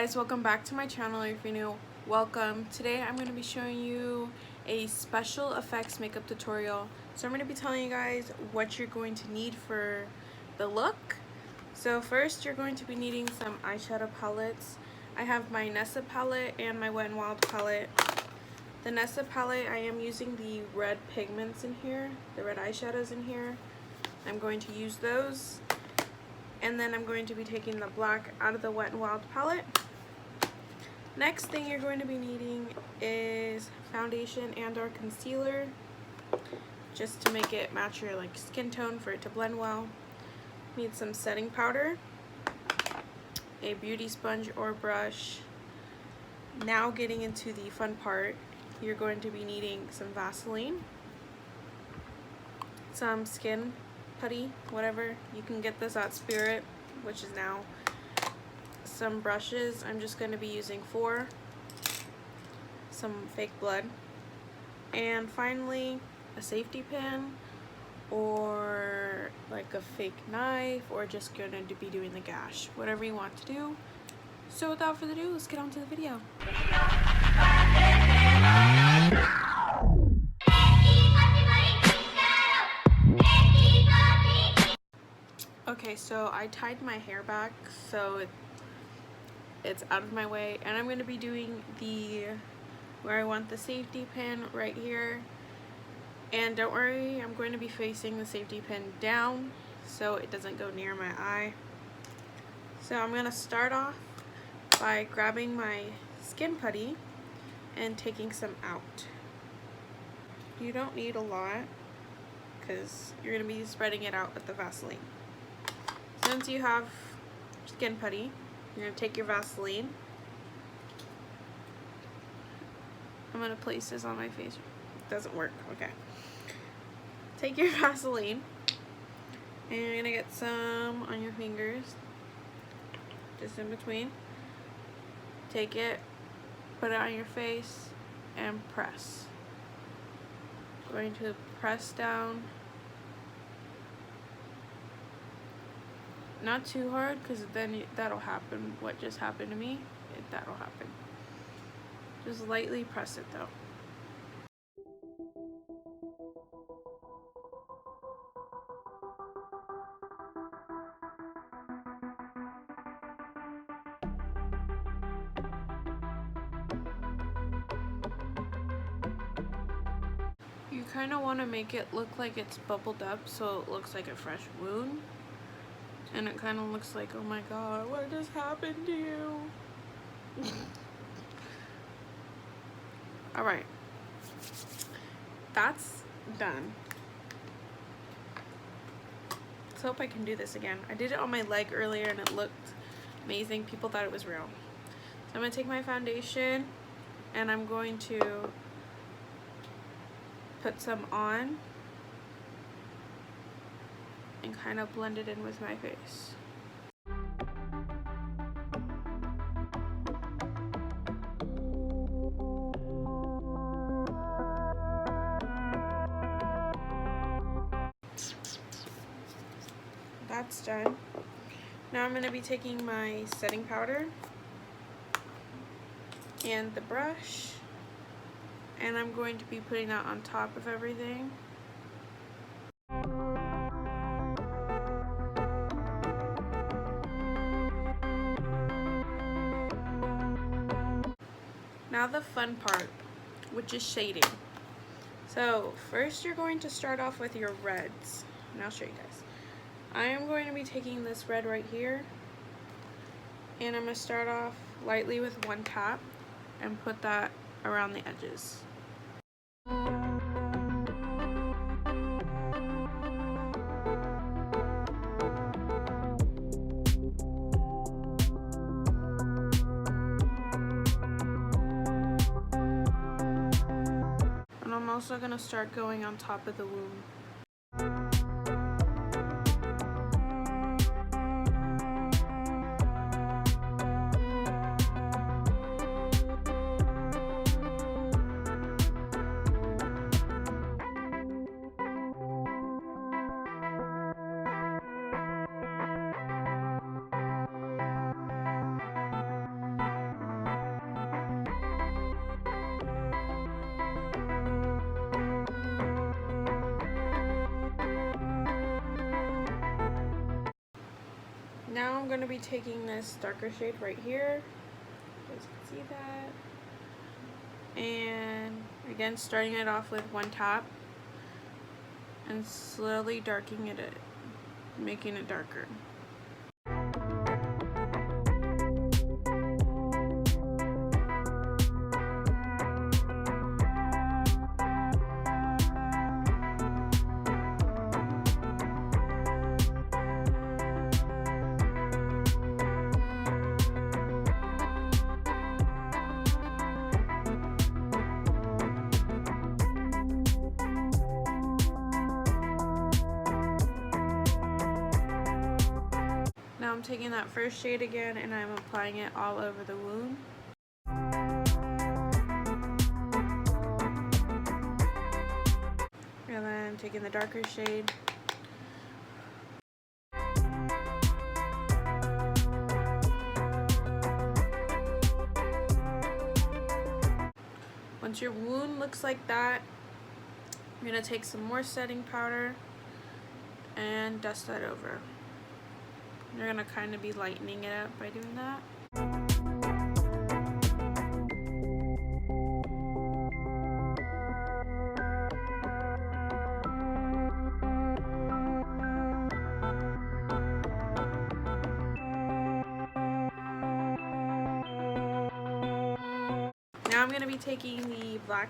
guys, welcome back to my channel. If you're new, welcome. Today I'm going to be showing you a special effects makeup tutorial. So I'm going to be telling you guys what you're going to need for the look. So first you're going to be needing some eyeshadow palettes. I have my Nessa palette and my Wet n Wild palette. The Nessa palette, I am using the red pigments in here, the red eyeshadows in here. I'm going to use those. And then I'm going to be taking the black out of the Wet n Wild palette. Next thing you're going to be needing is foundation and or concealer, just to make it match your skin tone for it to blend well. Need some setting powder, a beauty sponge or brush. Now getting into the fun part, you're going to be needing some Vaseline, some skin putty, whatever. You can get this at Spirit, which is now. Some brushes. I'm just going to be using 4. Some fake blood. And finally, a safety pin or like a fake knife, or just going to be doing the gash. Whatever you want to do. So without further ado, let's get on to the video. Okay, so I tied my hair back so it's out of my way, and I'm going to be doing where I want the safety pin right here. And don't worry, I'm going to be facing the safety pin down so it doesn't go near my eye. So I'm going to start off by grabbing my skin putty and taking some out. You don't need a lot because you're going to be spreading it out with the Vaseline. Once you have skin putty, you're going to take your Vaseline. I'm going to place this on my face. It doesn't work. Okay. Take your Vaseline and you're going to get some on your fingers, just in between. Take it, put it on your face, and press. Going to press down. Not too hard, because then that'll happen. What just happened to me, that'll happen. Just lightly press it though. You kind of want to make it look like it's bubbled up so it looks like a fresh wound. And it kind of looks like, oh my god, what just happened to you? Alright. That's done. Let's hope I can do this again. I did it on my leg earlier and it looked amazing. People thought it was real. So I'm going to take my foundation and I'm going to put some on and kind of blend it in with my face. That's done. Now I'm going to be taking my setting powder and the brush, and I'm going to be putting that on top of everything. Now the fun part, which is shading. So first you're going to start off with your reds, and I'll show you guys. I am going to be taking this red right here, and I'm going to start off lightly with 1 tap and put that around the edges. I'm also going to start going on top of the wound. Now I'm going to be taking this darker shade right here. You guys can see that. And again, starting it off with one tap and slowly darkening it, making it darker. Now I'm taking that first shade again and I'm applying it all over the wound. And then taking the darker shade. Once your wound looks like that, I'm going to take some more setting powder and dust that over. You're going to kind of be lightening it up by doing that. Now I'm going to be taking the black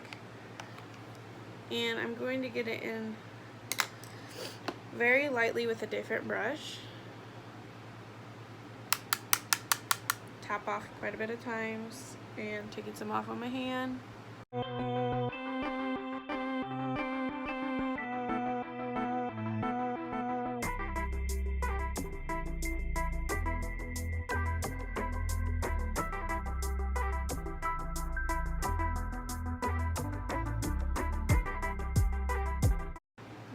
and I'm going to get it in very lightly with a different brush. Tap off quite a bit of times and taking some off on my hand.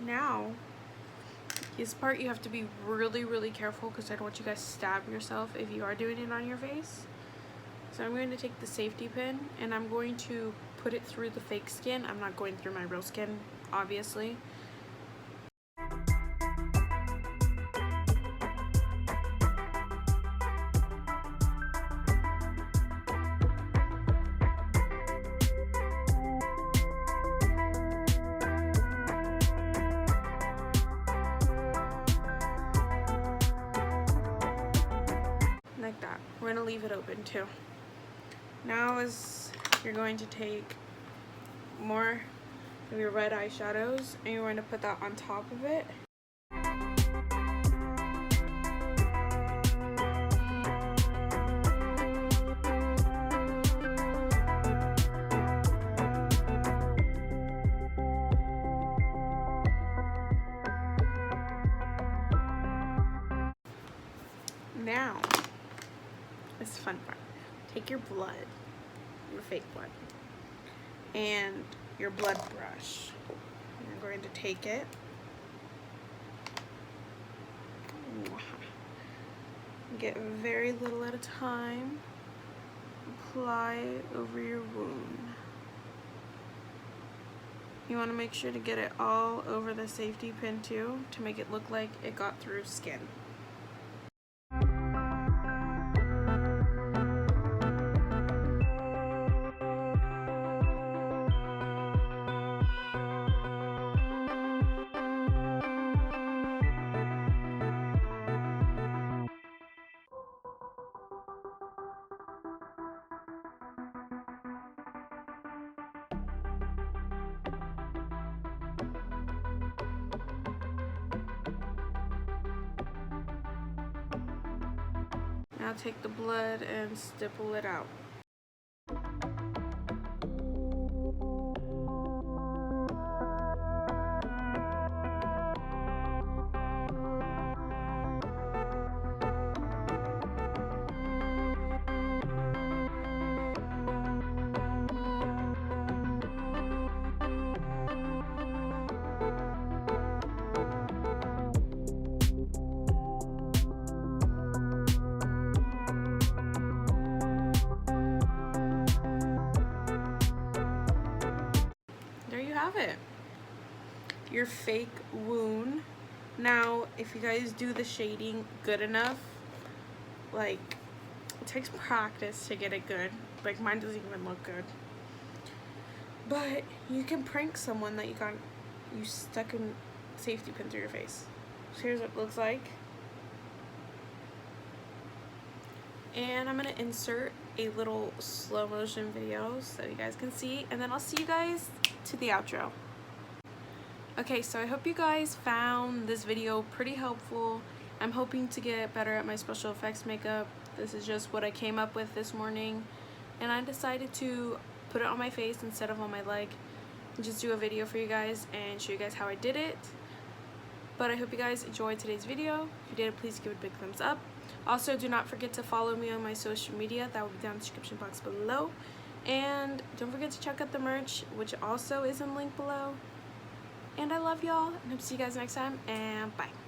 Now, this part you have to be really careful because I don't want you guys to stab yourself if you are doing it on your face. So I'm going to take the safety pin and I'm going to put it through the fake skin. I'm not going through my real skin, obviously. Like that. We're going to leave it open too. Now you're going to take more of your red eyeshadows and you're going to put that on top of it. Now, it's the fun part. Take your blood, your fake blood, and your blood brush. You're going to take it. Get very little at a time. Apply it over your wound. You want to make sure to get it all over the safety pin too, to make it look like it got through skin. Now take the blood and stipple it out. It, your fake wound. Now if you guys do the shading good enough, Like, it takes practice to get it good. Like, mine doesn't even look good. But you can prank someone that you stuck in safety pin through your face. So here's what it looks like. And I'm gonna insert a little slow motion video so you guys can see, and then I'll see you guys to the outro. Okay, so I hope you guys found this video pretty helpful. I'm hoping to get better at my special effects makeup. This is just what I came up with this morning, and I decided to put it on my face instead of on my leg and just do a video for you guys and show you guys how I did it. But I hope you guys enjoyed today's video. If you did, please give it a big thumbs up. Also, do not forget to follow me on my social media. That will be down in the description box below. And don't forget to check out the merch, which also is in the link below. And I love y'all, and hope to see you guys next time, and bye.